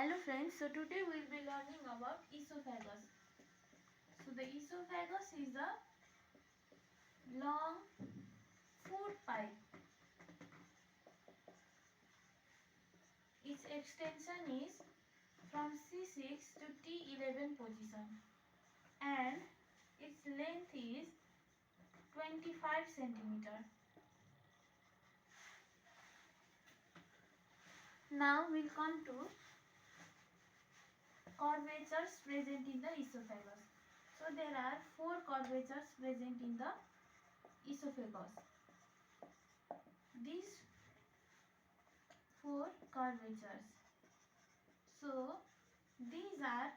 Hello friends, so today we will be learning about esophagus. So the esophagus is a long food pipe. Its extension is from C6 to T11 position and its length is 25 centimeter. Now we'll come to curvatures present in the esophagus. So there are 4 curvatures present in the esophagus. These 4 curvatures. So these are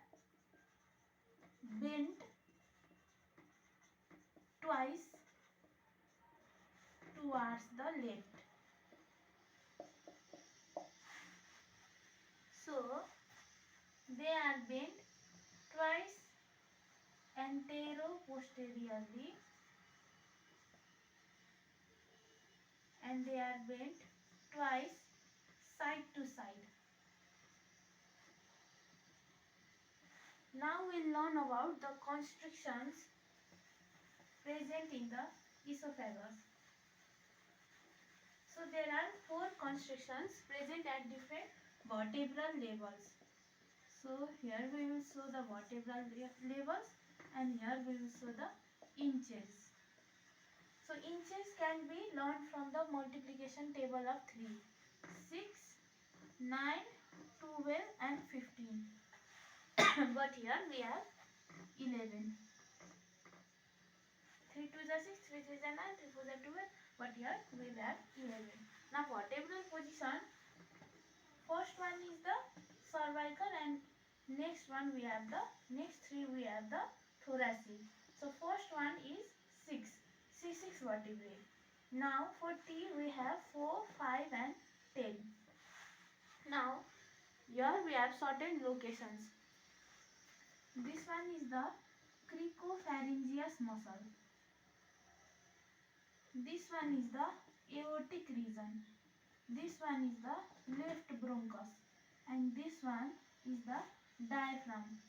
bent twice towards the left. So they are bent twice antero-posteriorly and they are bent twice side to side. Now we'll learn about the constrictions present in the esophagus. So there are 4 constrictions present at different vertebral levels. So here we will show the vertebral levels and here we will show the inches. So inches can be learned from the multiplication table of 3. 6, 9, 12 and 15. But here we have 11. 3 2 is 6, 3 3 is 9, 3 4 is 12. But here we have 11. Now vertebral position. First one is the cervical and next one we have the next 3 we have the thoracic. So first one is 6. C6 vertebrae. Now for T we have 4, 5 and 10. Now here we have certain locations. This one is the cricopharyngeus muscle. This one is the aortic region. This one is the left bronchus and this one is the diaphragm.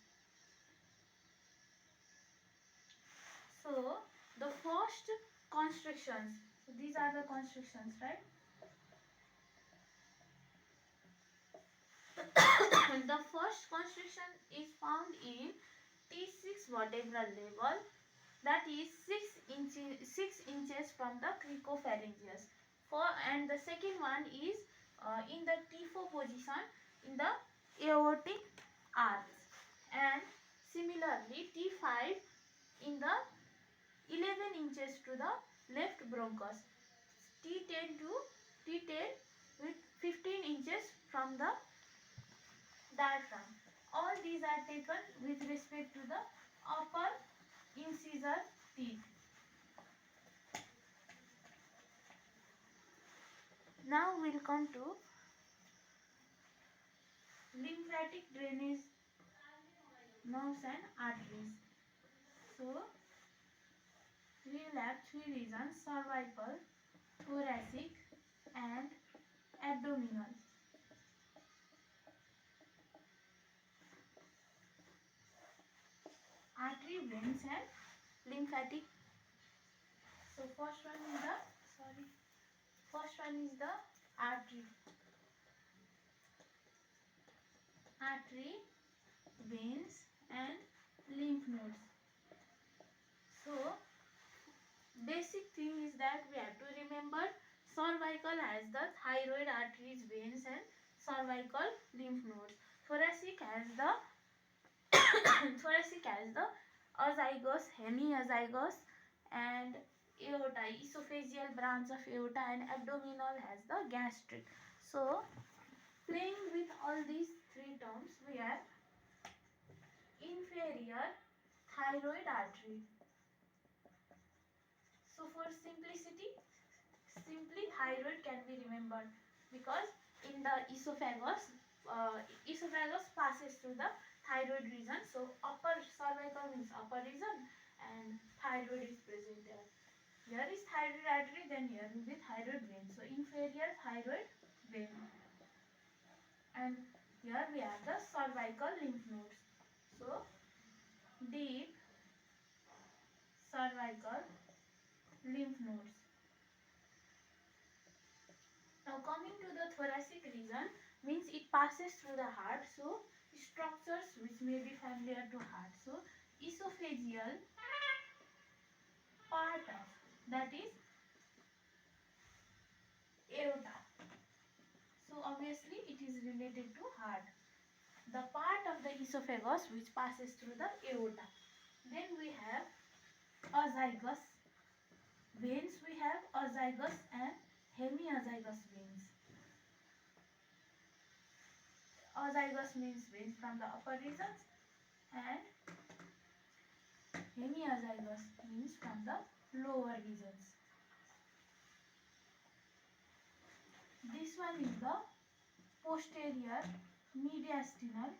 So the first constrictions, so these are the constrictions, right? The first constriction is found in T6 vertebral level, that is 6 inches from the cricopharyngeus. And the second one is in the T4 position in the aortic arch, and similarly T5 in the 11 inches to the left bronchus, T10 with 15 inches from the diaphragm. All these are taken with respect to the upper incisor teeth. Now we'll come to lymphatic drainage nerves and arteries. So we will have 3 regions: cervical, thoracic and abdominal. Artery, veins and lymphatic. So first one is the artery. Artery, veins and lymph nodes. So basic thing is that we have to remember cervical has the thyroid arteries, veins and cervical lymph nodes. Thoracic has the azygos, hemiazygos and aorta, esophageal branch of aorta, and abdominal has the gastric. So playing with all these 3 terms, we have inferior thyroid artery. So for simplicity, simply thyroid can be remembered because in the esophagus passes through the thyroid region. So upper cervical means upper region and thyroid is present there. Here is thyroid artery, then here will be thyroid vein. So inferior thyroid vein. And Here we have the cervical lymph nodes. So, deep cervical lymph nodes. Now coming to the thoracic region, means it passes through the heart. So structures which may be familiar to heart. So esophageal part of, that is aorta. So obviously it is related to heart. The part of the esophagus which passes through the aorta. Then we have oesophagus veins. We have oesophagus and hemiazygous veins. Oesophagus means veins from the upper regions and hemiazygous means from the lower regions. This one is the posterior mediastinal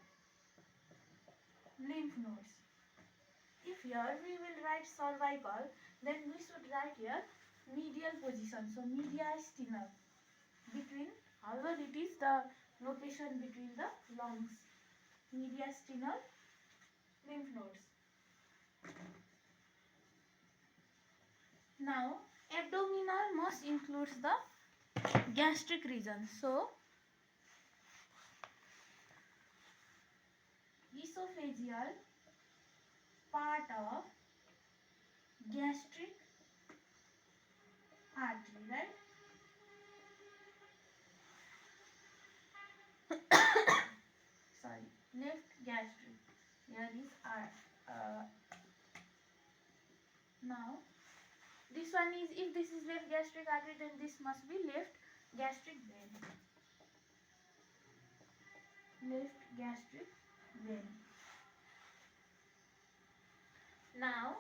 lymph nodes. If here we will write cervical, then we should write here medial position. So mediastinal, between, however it is the location between the lungs. Mediastinal lymph nodes. Now abdominal mass includes the gastric region. So esophageal part of gastric artery, right? Sorry, left gastric. Here is now this one is, if this is left gastric artery, then this must be left gastric vein. Left gastric vein. Now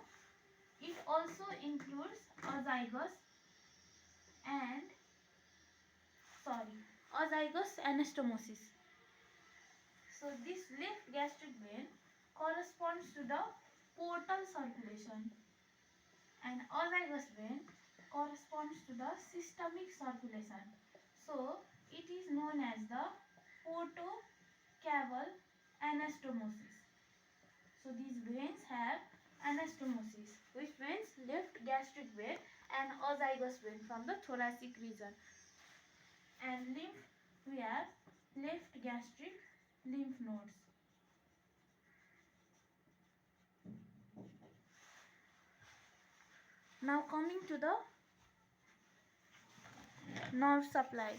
it also includes oesophagus and oesophagus anastomosis. So this left gastric vein corresponds to the portal circulation and oesophagus vein corresponds to the systemic circulation. So it is known as the portocaval anastomosis. So these veins have anastomosis. Which veins? Left gastric vein and oesophagus vein from the thoracic region. And lymph, we have left gastric lymph nodes. Now coming to the nerve supply.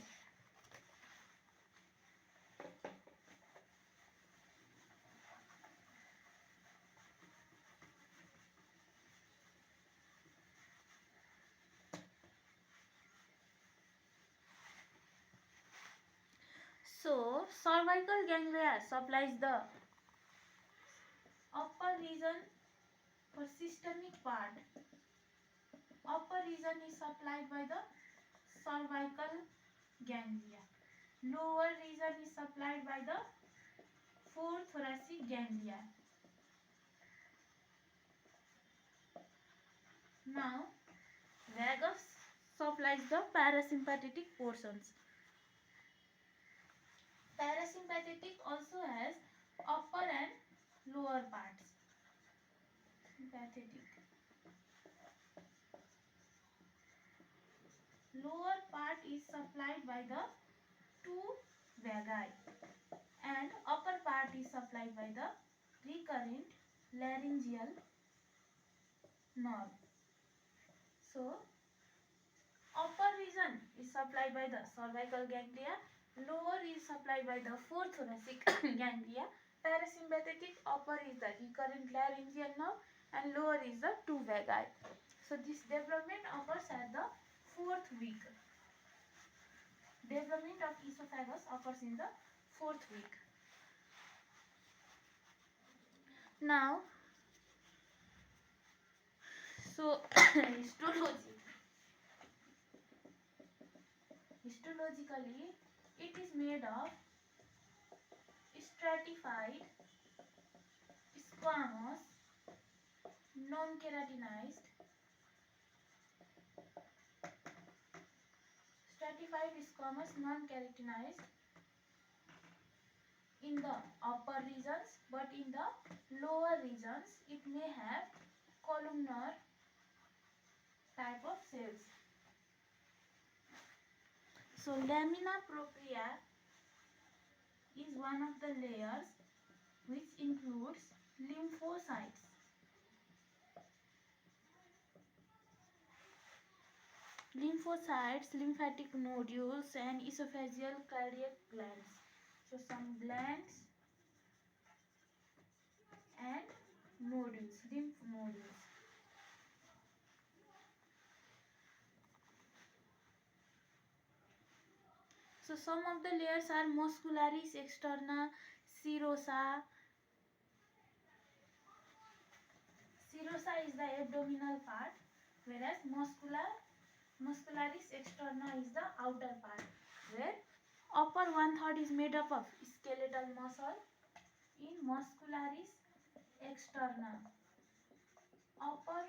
So cervical ganglia supplies the upper region for systemic part. Upper region is supplied by the cervical ganglia. Lower region is supplied by the forethoracic ganglia. Now vagus supplies the parasympathetic portions. Parasympathetic also has upper and lower parts. Sympathetic. Lower part is supplied by the two vagi and upper part is supplied by the recurrent laryngeal nerve. So upper region is supplied by the cervical ganglia, lower is supplied by the forethoracic ganglia. Parasympathetic, upper is the recurrent laryngeal nerve and lower is the two vagi. So this development occurs at the 4th week. Development of esophagus occurs in the 4th week. Now, so histologically, it is made of stratified, squamous, non-keratinized, stratified, squamous, non-keratinized in the upper regions, but in the lower regions it may have columnar type of cells. So lamina propria is one of the layers which includes lymphocytes. Lymphocytes, lymphatic nodules, and esophageal cardiac glands. So some glands and nodules, lymph nodules. So some of the layers are muscularis externa, serosa. Serosa is the abdominal part, whereas muscularis externa is the outer part, where upper 1/3 is made up of skeletal muscle in muscularis externa. Upper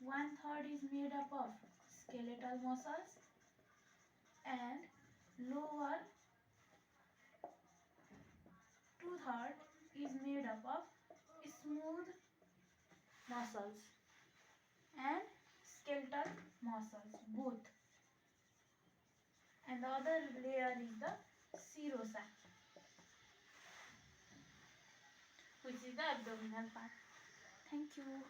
1/3 is made up of skeletal muscles and lower 2/3 is made up of smooth muscles and skeletal muscles both, and the other layer is the serosa, which is the abdominal part. Thank you.